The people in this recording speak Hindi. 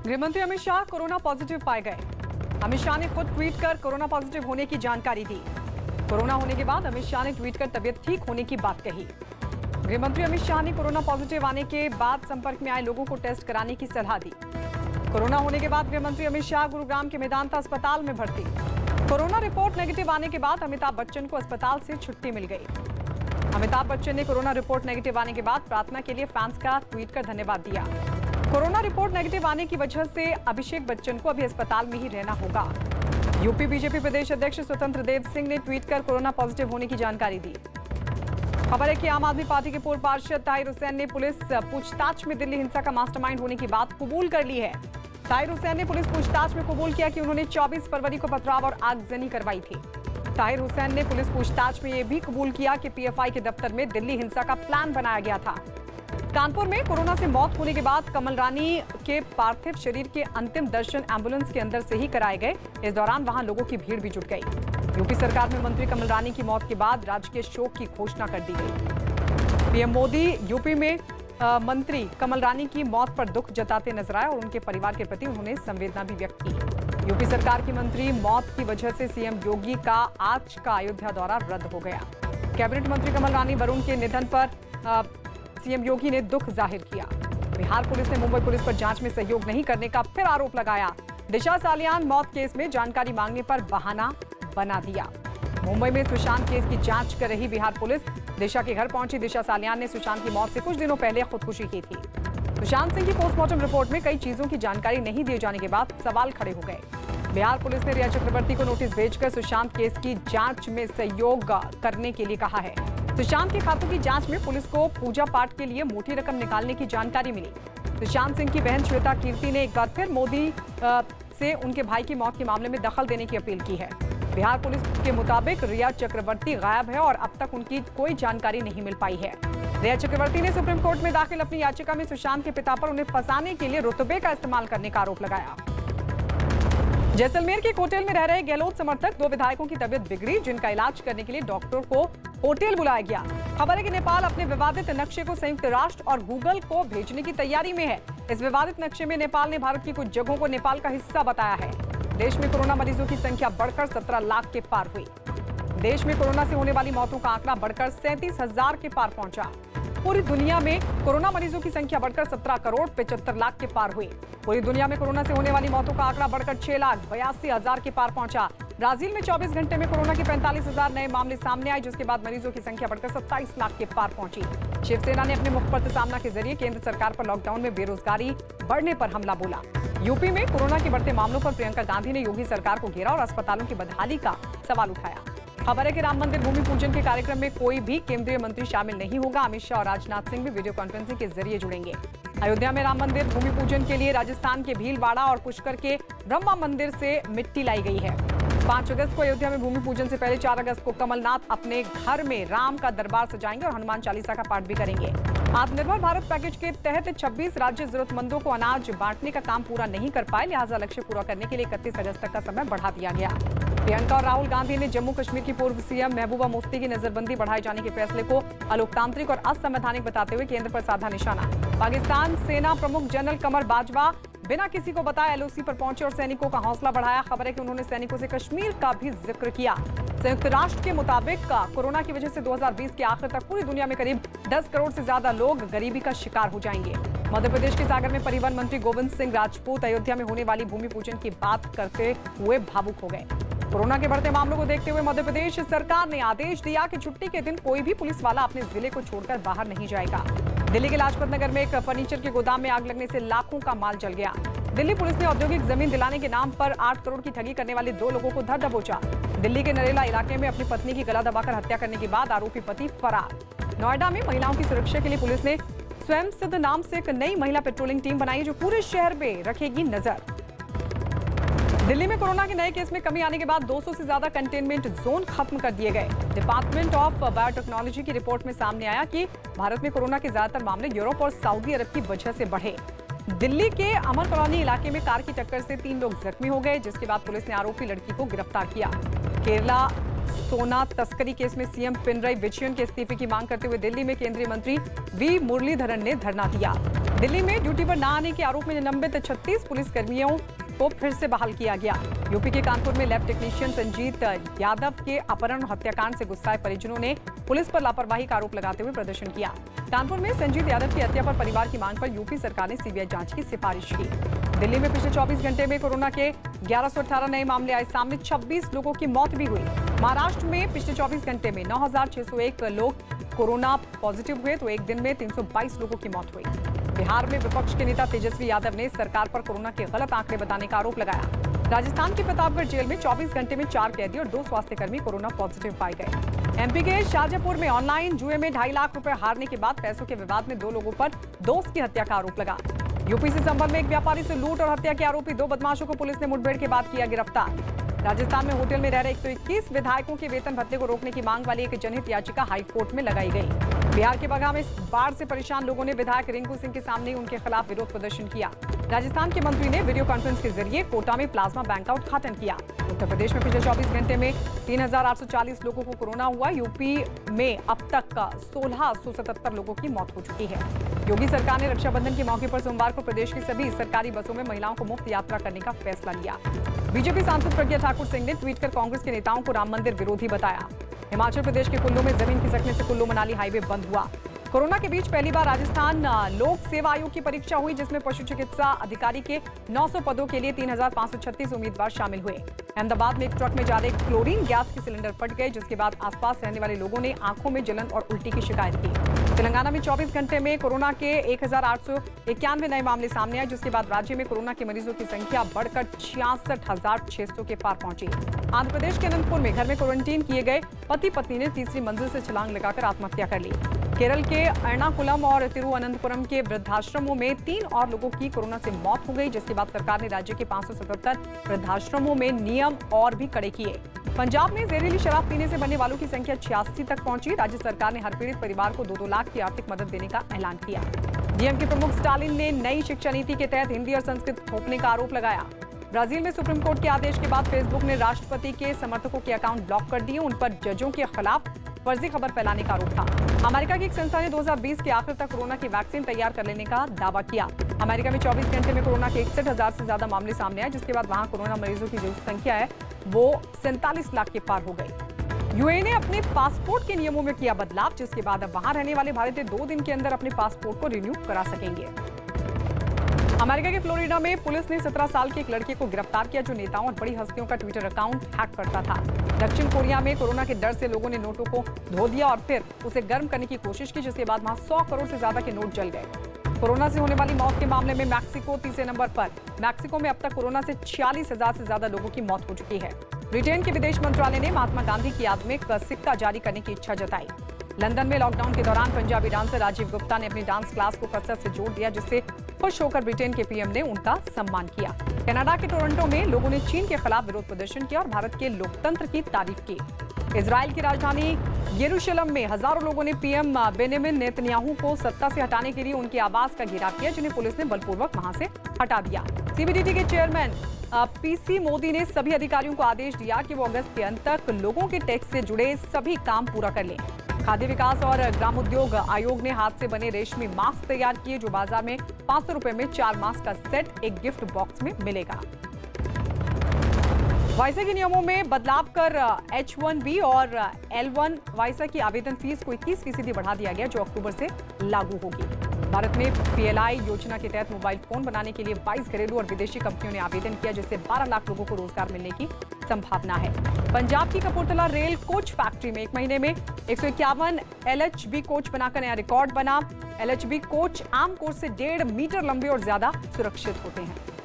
गृहमंत्री अमित शाह कोरोना पॉजिटिव पाए गए। अमित शाह ने खुद ट्वीट कर कोरोना पॉजिटिव होने की जानकारी दी। कोरोना होने के बाद अमित शाह ने ट्वीट कर तबीयत ठीक होने की बात कही। गृहमंत्री अमित शाह ने कोरोना पॉजिटिव आने के बाद संपर्क में आए लोगों को टेस्ट कराने की सलाह दी। कोरोना होने के बाद गृहमंत्री अमित शाह गुरुग्राम के मेदांता अस्पताल में भर्ती। कोरोना रिपोर्ट नेगेटिव आने के बाद अमिताभ बच्चन को अस्पताल से छुट्टी मिल गई। अमिताभ बच्चन ने कोरोना रिपोर्ट नेगेटिव आने के बाद प्रार्थना के लिए फैंस का ट्वीट कर धन्यवाद दिया। कोरोना रिपोर्ट नेगेटिव आने की वजह से अभिषेक बच्चन को अभी अस्पताल में ही रहना होगा। यूपी बीजेपी प्रदेश अध्यक्ष स्वतंत्र देव सिंह ने ट्वीट कर कोरोना पॉजिटिव होने की जानकारी दी। खबर है कि आम आदमी पार्टी के पूर्व पार्षद ताहिर हुसैन ने पुलिस पूछताछ में दिल्ली हिंसा का मास्टरमाइंड होने की बात कबूल कर ली है। ताहिर हुसैन ने पुलिस पूछताछ में कबूल किया कि उन्होंने 24 फरवरी को पथराव और आगजनी करवाई थी। ताहिर हुसैन ने पुलिस पूछताछ में यह भी कबूल किया कि पीएफआई के दफ्तर में दिल्ली हिंसा का प्लान बनाया गया था। कानपुर में कोरोना से मौत होने के बाद कमल रानी के पार्थिव शरीर के अंतिम दर्शन एम्बुलेंस के अंदर से ही कराए गए। इस दौरान वहां लोगों की भीड़ भी जुट गई। यूपी सरकार में मंत्री कमल रानी की मौत के बाद राजकीय शोक की घोषणा कर दी गई। पीएम मोदी यूपी में मंत्री कमल रानी की मौत पर दुख जताते नजर आए और उनके परिवार के प्रति उन्होंने संवेदना भी व्यक्त की। यूपी सरकार की मंत्री मौत की वजह से सीएम योगी का आज का अयोध्या दौरा रद्द हो गया। कैबिनेट मंत्री कमल रानी वरुण के निधन पर सीएम योगी ने दुख जाहिर किया। बिहार पुलिस ने मुंबई पुलिस पर जांच में सहयोग नहीं करने का फिर आरोप लगाया। दिशा सालियान मौत केस में जानकारी मांगने पर बहाना बना दिया। मुंबई में सुशांत केस की जांच कर रही बिहार पुलिस दिशा के घर पहुंची। दिशा सालियान ने सुशांत की मौत से कुछ दिनों पहले खुदकुशी की थी। सुशांत सिंह की पोस्टमार्टम रिपोर्ट में कई चीजों की जानकारी नहीं दिए जाने के बाद सवाल खड़े हो गए। बिहार पुलिस ने रिया चक्रवर्ती को नोटिस भेजकर सुशांत केस की जांच में सहयोग करने के लिए कहा है। सुशांत के खातों की जांच में पुलिस को पूजा पाठ के लिए मोटी रकम निकालने की जानकारी मिली। सुशांत सिंह की बहन श्वेता कीर्ति ने एक बार फिर मोदी से उनके भाई की मौत के मामले में दखल देने की अपील की है। बिहार पुलिस के मुताबिक रिया चक्रवर्ती गायब है और अब तक उनकी कोई जानकारी नहीं मिल पाई है। रिया चक्रवर्ती ने सुप्रीम कोर्ट में दाखिल अपनी याचिका में सुशांत के पिता पर उन्हें फंसाने के लिए रुतबे का इस्तेमाल करने का आरोप लगाया। जैसलमेर के एक होटल में रह रहे गहलोत समर्थक दो विधायकों की तबीयत बिगड़ी, जिनका इलाज करने के लिए डॉक्टर को होटल बुलाया गया। खबर है कि नेपाल अपने विवादित नक्शे को संयुक्त राष्ट्र और गूगल को भेजने की तैयारी में है। इस विवादित नक्शे में नेपाल ने भारत की कुछ जगहों को नेपाल का हिस्सा बताया है। देश में कोरोना मरीजों की संख्या बढ़कर 17 लाख के पार हुई। देश में कोरोना से होने वाली मौतों का आंकड़ा बढ़कर 37,000 के पार पहुंचा। पूरी दुनिया में कोरोना मरीजों की संख्या बढ़कर 17 करोड़ 75 लाख के पार हुई। पूरी दुनिया में कोरोना से होने वाली मौतों का आंकड़ा बढ़कर 6,82,000 के पार पहुंचा। ब्राजील में 24 घंटे में कोरोना के 45,000 नए मामले सामने आए, जिसके बाद मरीजों की संख्या बढ़कर 27 लाख के पार पहुंची। शिवसेना ने अपने मुखपत्र सामना के जरिए केंद्र सरकार पर लॉकडाउन में बेरोजगारी बढ़ने पर हमला बोला। यूपी में कोरोना के बढ़ते मामलों पर प्रियंका गांधी ने योगी सरकार को घेरा और अस्पतालों की बदहाली का सवाल उठाया। खबर है कि राम मंदिर भूमि पूजन के कार्यक्रम में कोई भी केंद्रीय मंत्री शामिल नहीं होगा। अमित शाह और राजनाथ सिंह भी वीडियो कॉन्फ्रेंसिंग के जरिए जुड़ेंगे। अयोध्या में राम मंदिर भूमि पूजन के लिए राजस्थान के भीलवाड़ा और पुष्कर के ब्रह्मा मंदिर से मिट्टी लाई गई है। 5 अगस्त को अयोध्या में भूमि पूजन से पहले 4 अगस्त को कमलनाथ अपने घर में राम का दरबार सजाएंगे और हनुमान चालीसा का पाठ भी करेंगे। आत्मनिर्भर भारत पैकेज के तहत 26 राज्य जरूरतमंदों को अनाज बांटने का काम पूरा नहीं कर पाए, लिहाजा लक्ष्य पूरा करने के लिए 31 अगस्त तक का समय बढ़ा दिया गया। प्रियंका और राहुल गांधी ने जम्मू कश्मीर की पूर्व सीएम महबूबा मुफ्ती की नजरबंदी बढ़ाए जाने के फैसले को अलोकतांत्रिक और असंवैधानिक बताते हुए केंद्र पर साधा निशाना। पाकिस्तान सेना प्रमुख जनरल कमर बाजवा बिना किसी को बताए एलओसी पर पहुंचे और सैनिकों का हौसला बढ़ाया। खबर है कि उन्होंने सैनिकों से कश्मीर का भी जिक्र किया। संयुक्त राष्ट्र के मुताबिक कोरोना की वजह से 2020 के आखिर तक पूरी दुनिया में करीब 10 करोड़ से ज्यादा लोग गरीबी का शिकार हो जाएंगे। मध्य प्रदेश के सागर में परिवहन मंत्री गोविंद सिंह राजपूत अयोध्या में होने वाली भूमि पूजन की बात करते हुए भावुक हो गए। कोरोना के बढ़ते मामलों को देखते हुए मध्य प्रदेश सरकार ने आदेश दिया कि छुट्टी के दिन कोई भी पुलिस वाला अपने जिले को छोड़कर बाहर नहीं जाएगा। दिल्ली के लाजपत नगर में एक फर्नीचर के गोदाम में आग लगने से लाखों का माल जल गया। दिल्ली पुलिस ने औद्योगिक जमीन दिलाने के नाम पर 8 करोड़ की ठगी करने वाले 2 लोगों को धर दबोचा। दिल्ली के नरेला इलाके में अपनी पत्नी की गला दबाकर हत्या करने के बाद आरोपी पति फरार। नोएडा में महिलाओं की सुरक्षा के लिए पुलिस ने स्वयं सिद्ध नाम से एक नई महिला पेट्रोलिंग टीम बनाई, जो पूरे शहर में रखेगी नजर। दिल्ली में कोरोना के नए केस में कमी आने के बाद 200 से ज्यादा कंटेनमेंट जोन खत्म कर दिए गए। डिपार्टमेंट ऑफ बायोटेक्नोलॉजी की रिपोर्ट में सामने आया कि भारत में कोरोना के ज्यादातर मामले यूरोप और सऊदी अरब की वजह से बढ़े। दिल्ली के अमर कॉलोनी इलाके में कार की टक्कर से 3 लोग जख्मी हो गए, जिसके बाद पुलिस ने आरोपी लड़की को गिरफ्तार किया। केरला सोना तस्करी केस में सीएम पिनराई विजयन के इस्तीफे की मांग करते हुए दिल्ली में केंद्रीय मंत्री वी मुरलीधरन ने धरना दिया। दिल्ली में ड्यूटी पर न आने के आरोप में निलंबित 36 पुलिसकर्मियों को फिर से बहाल किया गया। यूपी के कानपुर में लैब टेक्नीशियन संजीत यादव के अपहरण और हत्याकांड से गुस्साए परिजनों ने पुलिस पर लापरवाही का आरोप लगाते हुए प्रदर्शन किया। कानपुर में संजीत यादव की हत्या पर परिवार की मांग पर यूपी सरकार ने सीबीआई जांच की सिफारिश की। दिल्ली में पिछले 24 घंटे में कोरोना के 1118 नए मामले आए सामने, 26 लोगों की मौत भी हुई। महाराष्ट्र में पिछले 24 घंटे में 9601 लोग कोरोना पॉजिटिव हुए तो एक दिन में 322 लोगों की मौत हुई। बिहार में विपक्ष के नेता तेजस्वी यादव ने सरकार पर कोरोना के गलत आंकड़े बताने का आरोप लगाया। राजस्थान के प्रतापगढ़ जेल में 24 घंटे में 4 कैदी और 2 स्वास्थ्यकर्मी कोरोना पॉजिटिव पाए गए। एमपी के शाहजहांपुर में ऑनलाइन जुए में 2.5 लाख रुपए हारने के बाद पैसों के विवाद में 2 लोगों पर दोस्त की हत्या का आरोप लगा। यूपी से संबंध में एक व्यापारी से लूट और हत्या के आरोपी 2 बदमाशों को पुलिस ने मुठभेड़ के बाद किया गिरफ्तार। राजस्थान में होटल में रह रहे 121 विधायकों के वेतन भत्ते को रोकने की मांग वाली एक जनहित याचिका हाईकोर्ट में लगाई गई। बिहार के बगहा में बाढ़ से परेशान लोगों ने विधायक रिंकू सिंह के सामने उनके खिलाफ विरोध प्रदर्शन किया। राजस्थान के मंत्री ने वीडियो कॉन्फ्रेंस के जरिए कोटा में प्लाज्मा बैंक का उद्घाटन किया। उत्तर प्रदेश में पिछले 24 घंटे में 3840 लोगों को कोरोना हुआ। यूपी में अब तक 1677 लोगों की मौत हो चुकी है। योगी सरकार ने रक्षाबंधन के मौके पर सोमवार को प्रदेश की सभी सरकारी बसों में महिलाओं को मुफ्त यात्रा करने का फैसला लिया। बीजेपी सांसद प्रज्ञा ठाकुर सिंह ने ट्वीट कर कांग्रेस के नेताओं को राम मंदिर विरोधी बताया। हिमाचल प्रदेश के कुल्लू में जमीन खिसकने से कुल्लू मनाली हाईवे बंद हुआ। कोरोना के बीच पहली बार राजस्थान लोक सेवा आयोग की परीक्षा हुई, जिसमें पशु चिकित्सा अधिकारी के 900 पदों के लिए 3536 उम्मीदवार शामिल हुए। अहमदाबाद में एक ट्रक में जा रहे क्लोरीन गैस के सिलेंडर फट गए, जिसके बाद आसपास रहने वाले लोगों ने आंखों में जलन और उल्टी की शिकायत की। तेलंगाना में 24 घंटे में कोरोना के 1891 नए मामले सामने आए, जिसके बाद राज्य में कोरोना के मरीजों की संख्या बढ़कर 66,600 के पार पहुंची। आंध्र प्रदेश के अनंतपुर में घर में क्वारंटीन किए गए पति पत्नी ने तीसरी मंजिल से छलांग लगाकर आत्महत्या कर ली। केरल के एर्नाकुलम और तिरुवनंतपुरम के वृद्धाश्रमों में 3 और लोगों की कोरोना से मौत हो गई, जिसके बाद सरकार ने राज्य के 577 वृद्धाश्रमों में नियम और भी कड़े किए। पंजाब में जहरीली शराब पीने से मरने वालों की संख्या 86 तक पहुंची। राज्य सरकार ने हर पीड़ित परिवार को 2-2 लाख की आर्थिक मदद देने का ऐलान किया। डीएम के प्रमुख स्टालिन ने नई शिक्षा नीति के तहत हिंदी और संस्कृत थोपने का आरोप लगाया। ब्राजील में सुप्रीम कोर्ट के आदेश के बाद फेसबुक ने राष्ट्रपति के समर्थकों के अकाउंट ब्लॉक कर दिए। उन पर जजों के खिलाफ फर्जी खबर फैलाने का आरोप था। अमेरिका की एक संस्था ने 2020 के आखिर तक कोरोना की वैक्सीन तैयार कर लेने का दावा किया। अमेरिका में 24 घंटे में कोरोना के 61,000 से ज्यादा मामले सामने आए, जिसके बाद वहां कोरोना मरीजों की जो संख्या है वो 47 लाख के पार हो गई। यूएई ने अपने पासपोर्ट के नियमों में किया बदलाव, जिसके बाद अब वहां रहने वाले भारतीय 2 दिन के अंदर अपने पासपोर्ट को रिन्यू करा सकेंगे। अमेरिका के फ्लोरिडा में पुलिस ने 17 साल के एक लड़के को गिरफ्तार किया, जो नेताओं और बड़ी हस्तियों का ट्विटर अकाउंट हैक करता था। दक्षिण कोरिया में कोरोना के डर से लोगों ने नोटों को धो दिया और फिर उसे गर्म करने की कोशिश की, जिसके बाद वहां 100 करोड़ से ज्यादा के नोट जल गए। कोरोना से होने वाली मौत के मामले में मैक्सिको तीसरे नंबर पर। मैक्सिको में अब तक कोरोना से 46,000 से ज्यादा लोगों की मौत हो चुकी है। ब्रिटेन के विदेश मंत्रालय ने महात्मा गांधी की याद में एक सिक्का जारी करने की इच्छा जताई। लंदन में लॉकडाउन के दौरान पंजाबी डांसर राजीव गुप्ता ने अपनी डांस क्लास को कसरत से जोड़ दिया, जिससे खुश होकर ब्रिटेन के पीएम ने उनका सम्मान किया। कनाडा के टोरंटो में लोगों ने चीन के खिलाफ विरोध प्रदर्शन किया और भारत के लोकतंत्र की तारीफ की। इजराइल की राजधानी यरूशलेम में हजारों लोगों ने पीएम बेंजामिन नेतन्याहू को सत्ता से हटाने के लिए उनके आवास का घेराव किया, जिन्हें पुलिस ने बलपूर्वक वहां से हटा दिया। सीबीडीटी के चेयरमैन पीसी मोदी ने सभी अधिकारियों को आदेश दिया कि वो अगस्त के अंत तक लोगों के टैक्स से जुड़े सभी काम पूरा कर लें। खाद्य विकास और ग्रामोद्योग आयोग ने हाथ से बने रेशमी मास्क तैयार किए, जो बाजार में 500 रुपए में 4 मास्क का सेट एक गिफ्ट बॉक्स में मिलेगा। वाइसा के नियमों में बदलाव कर H1B और L1 वाइसा की आवेदन फीस को 21% बढ़ा दिया गया, जो अक्टूबर से लागू होगी। भारत में PLI योजना के तहत मोबाइल फोन बनाने के लिए 22 घरेलू और विदेशी कंपनियों ने आवेदन किया, जिससे 12 लाख लोगों को रोजगार मिलने की संभावना है। पंजाब की कपूरथला रेल कोच फैक्ट्री में एक महीने में 151 LHB कोच बनाकर नया रिकॉर्ड बना। LHB कोच आम कोच से 1.5 मीटर लंबे और ज्यादा सुरक्षित होते हैं।